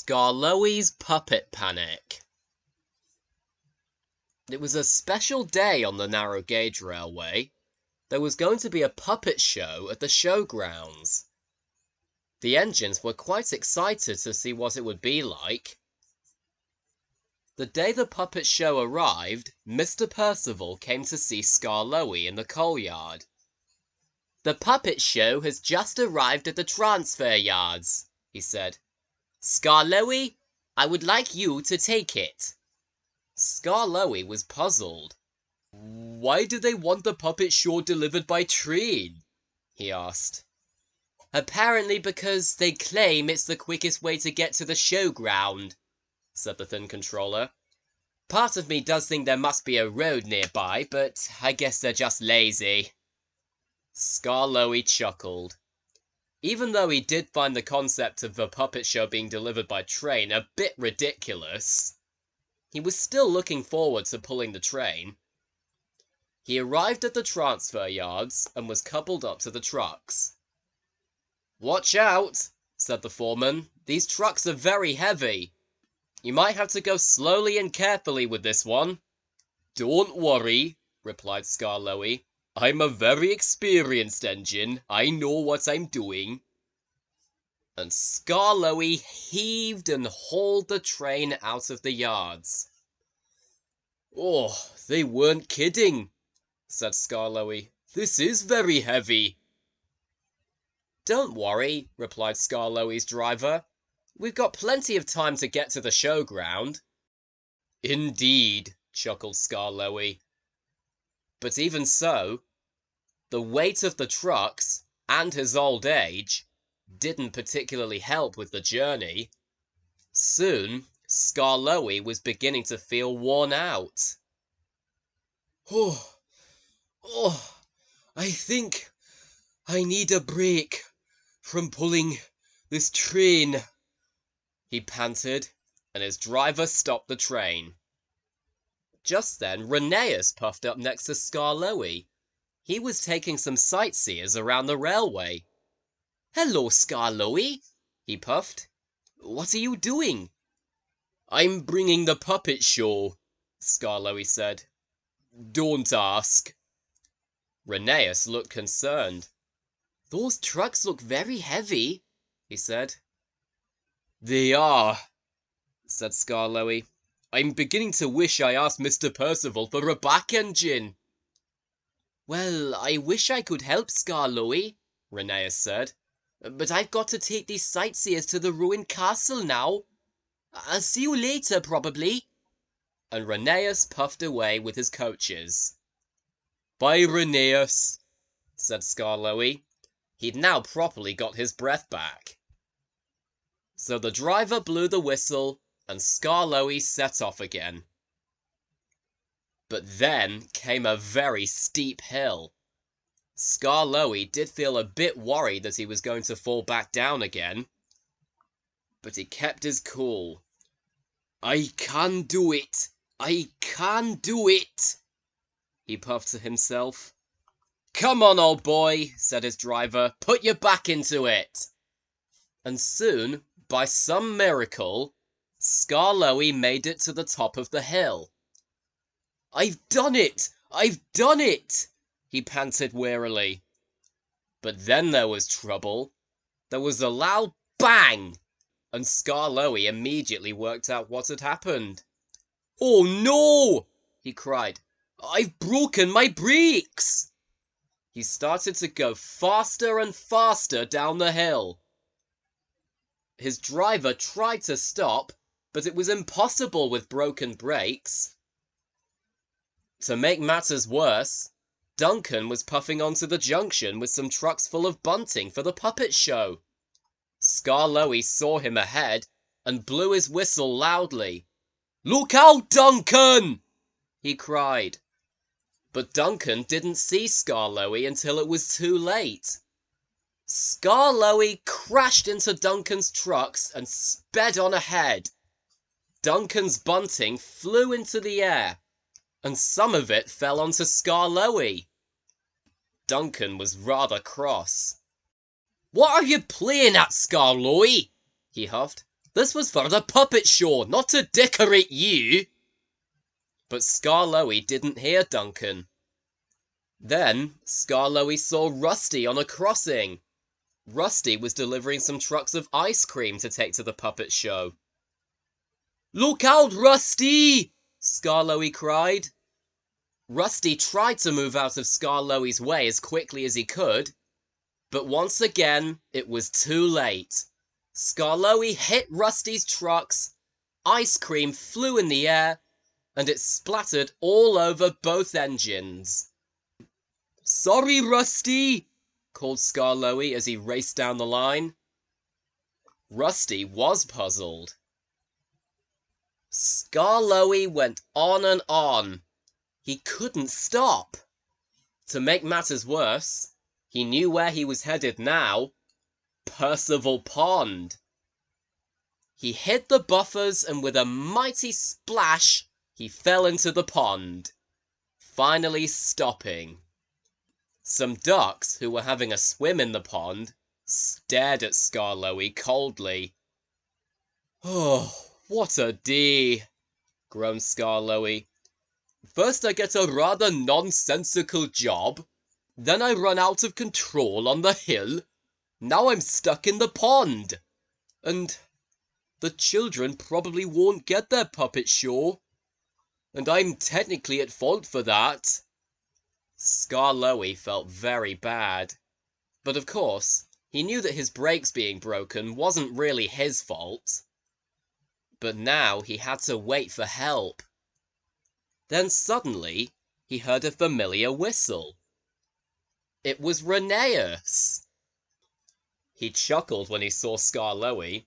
Skarloey's Puppet Panic. It was a special day on the narrow gauge railway. There was going to be a puppet show at the showgrounds. The engines were quite excited to see what it would be like. The day the puppet show arrived, Mr. Percival came to see Skarloey in the coal yard. "The puppet show has just arrived at the transfer yards," he said. "Skarloey, I would like you to take it." Skarloey was puzzled. "Why do they want the puppet show delivered by train?" he asked. "Apparently because they claim it's the quickest way to get to the showground," said the thin controller. "Part of me does think there must be a road nearby, but I guess they're just lazy." Skarloey chuckled. Even though he did find the concept of a puppet show being delivered by train a bit ridiculous, he was still looking forward to pulling the train. He arrived at the transfer yards and was coupled up to the trucks. "Watch out," said the foreman. "These trucks are very heavy. You might have to go slowly and carefully with this one." "Don't worry," replied Skarloey. "I'm a very experienced engine. I know what I'm doing." And Skarloey heaved and hauled the train out of the yards. "Oh, they weren't kidding," said Skarloey. "This is very heavy." "Don't worry," replied Skarloey's driver. "We've got plenty of time to get to the showground." "Indeed," chuckled Skarloey. But even so, the weight of the trucks and his old age didn't particularly help with the journey. Soon, Skarloey was beginning to feel worn out. Oh, I think I need a break from pulling this train," he panted, and his driver stopped the train. Just then, Rheneas puffed up next to Skarloey. He was taking some sightseers around the railway. "Hello, Skarloey," he puffed. "What are you doing?" "I'm bringing the puppet show," Skarloey said. "Don't ask." Rheneas looked concerned. "Those trucks look very heavy," he said. "They are," said Skarloey. "I'm beginning to wish I asked Mr. Percival for a back engine." "Well, I wish I could help, Skarloey," Rheneas said. "But I've got to take these sightseers to the ruined castle now. I'll see you later, probably." And Rheneas puffed away with his coaches. "Bye, Rheneas," said Skarloey. He'd now properly got his breath back. So the driver blew the whistle, and Skarloey set off again. But then came a very steep hill. Skarloey did feel a bit worried that he was going to fall back down again. But he kept his cool. "I can do it! I can do it!" he puffed to himself. "Come on, old boy," said his driver. "Put your back into it." And soon, by some miracle, Skarloey made it to the top of the hill. "I've done it! I've done it!" he panted wearily. But then there was trouble. There was a loud bang, and Skarloey immediately worked out what had happened. "Oh no!" he cried. "I've broken my brakes!" He started to go faster and faster down the hill. His driver tried to stop, but it was impossible with broken brakes. To make matters worse, Duncan was puffing onto the junction with some trucks full of bunting for the puppet show. Skarloey saw him ahead and blew his whistle loudly. "Look out, Duncan!" he cried. But Duncan didn't see Skarloey until it was too late. Skarloey crashed into Duncan's trucks and sped on ahead. Duncan's bunting flew into the air, and some of it fell onto Skarloey. Duncan was rather cross. "What are you playing at, Skarloey?" he huffed. This was for the puppet show, not to decorate you. But Skarloey didn't hear Duncan. Then Skarloey saw Rusty on a crossing. Rusty was delivering some trucks of ice cream to take to the puppet show. "Look out, Rusty!" Skarloey cried. Rusty tried to move out of Skarloey's way as quickly as he could, but once again it was too late. Skarloey hit Rusty's trucks, ice cream flew in the air, and it splattered all over both engines. "Sorry, Rusty!" called Skarloey as he raced down the line. Rusty was puzzled. Skarloey went on and on. He couldn't stop. To make matters worse, he knew where he was headed now. Percival Pond. He hit the buffers and with a mighty splash, he fell into the pond, finally stopping. Some ducks who were having a swim in the pond stared at Skarloey coldly. "Oh, what a day," groaned Skarloey. "First I get a rather nonsensical job, then I run out of control on the hill, now I'm stuck in the pond, and the children probably won't get their puppet show, and I'm technically at fault for that." Skarloey felt very bad, but of course he knew that his brakes being broken wasn't really his fault. But now he had to wait for help. Then suddenly he heard a familiar whistle. It was Rheneas. He chuckled when he saw Skarloey.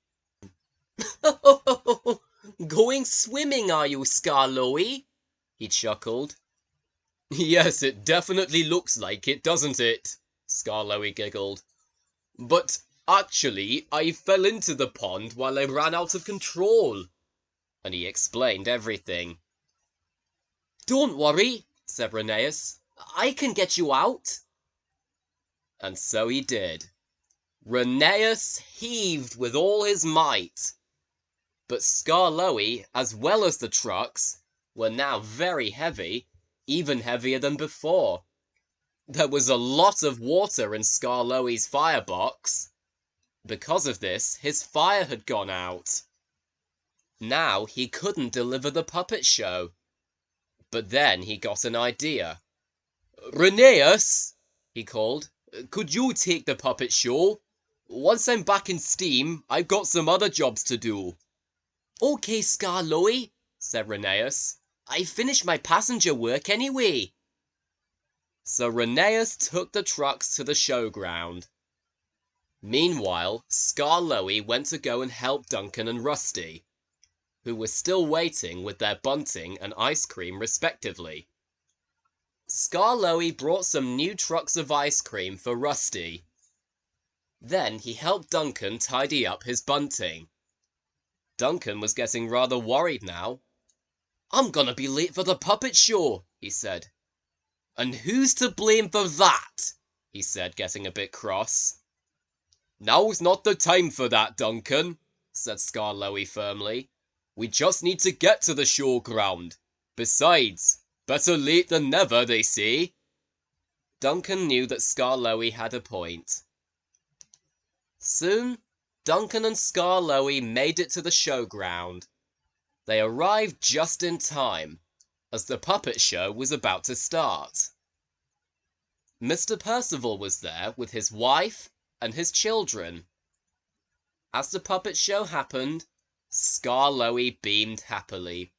"Going swimming, are you, Skarloey?" he chuckled. "Yes, it definitely looks like it, doesn't it?" Skarloey giggled. "But actually, I fell into the pond while I ran out of control." And he explained everything. "Don't worry," said Rheneas. "I can get you out." And so he did. Rheneas heaved with all his might. But Skarloey, as well as the trucks, were now very heavy, even heavier than before. There was a lot of water in Skarloey's firebox. Because of this, his fire had gone out. Now he couldn't deliver the puppet show. But then he got an idea. "Rheneas," he called, "could you take the puppet show? Once I'm back in steam, I've got some other jobs to do." "Okay, Skarloey," said Rheneas. "I finished my passenger work anyway." So Rheneas took the trucks to the showground. Meanwhile, Skarloey went to go and help Duncan and Rusty, who were still waiting with their bunting and ice cream respectively. Skarloey brought some new trucks of ice cream for Rusty. Then he helped Duncan tidy up his bunting. Duncan was getting rather worried now. "I'm gonna be late for the puppet show," he said. "And who's to blame for that?" he said, getting a bit cross. "Now's not the time for that, Duncan," said Skarloey firmly. "We just need to get to the showground. Besides, better late than never, they say." Duncan knew that Skarloey had a point. Soon, Duncan and Skarloey made it to the showground. They arrived just in time, as the puppet show was about to start. Mr. Percival was there with his wife and his children. As the puppet show happened, Skarloey beamed happily.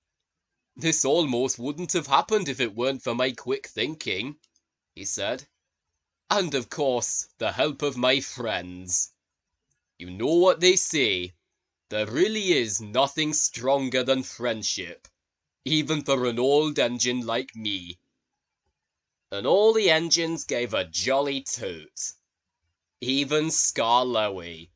"This almost wouldn't have happened if it weren't for my quick thinking," he said. "And of course, the help of my friends. You know what they say, there really is nothing stronger than friendship, even for an old engine like me." And all the engines gave a jolly toot. Even Skarloey.